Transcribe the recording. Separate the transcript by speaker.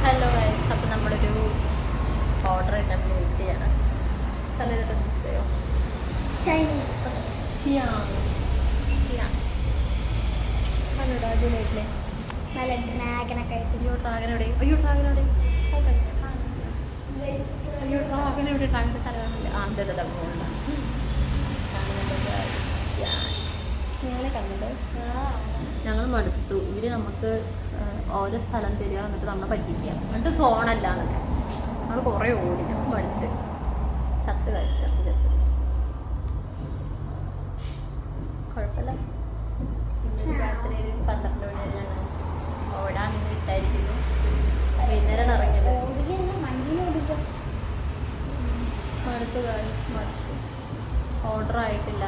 Speaker 1: Hello guys, അപ്പോൾ നമ്മളൊരു order ഇട്ടാൽ വെയിറ്റ് ചെയ്യണം. സ്ഥലം ഇതൊക്കെ മനസ്സിലായോ?
Speaker 2: ചൈനീസ്
Speaker 1: ഹലോടാ അടിപൊളിയായിട്ടില്ലേ?
Speaker 2: നല്ല ഡ്രാഗനൊക്കെ ആയിട്ട്.
Speaker 1: അയ്യോ ഡ്രാഗൻ എവിടെ? അയ്യോ ഡ്രാഗൻ എവിടെ? അയ്യോ ഡ്രാഗൻ എവിടെ? ഡ്രാഗൻ്റെ തലകാണില്ല. ആ അതെ മുകളിലാണ് ഞങ്ങളെ കണ്ടത്. ഞങ്ങൾ മടുത്തു. ഇവർ നമുക്ക് ഓരോ സ്ഥലം തരിക, എന്നിട്ട് നമ്മളെ പറ്റിക്കുക, എന്നിട്ട് സോണല്ല എന്നൊക്കെ. നമ്മൾ കുറേ ഓടി, ഞങ്ങൾക്ക് മടുത്ത്. ചത്ത് കഴിച്ച് ചത്ത് കുഴപ്പമില്ല. ഇന്നൊരു രാത്രി 12 മണി വരെ ഞങ്ങൾ ഓടാമെന്ന് വിചാരിക്കുന്നു. വൈകുന്നേരം ഇറങ്ങിയത്. മടുത്തു ഗൈസ്, മടുത്തു. ഓർഡർ ആയിട്ടില്ല.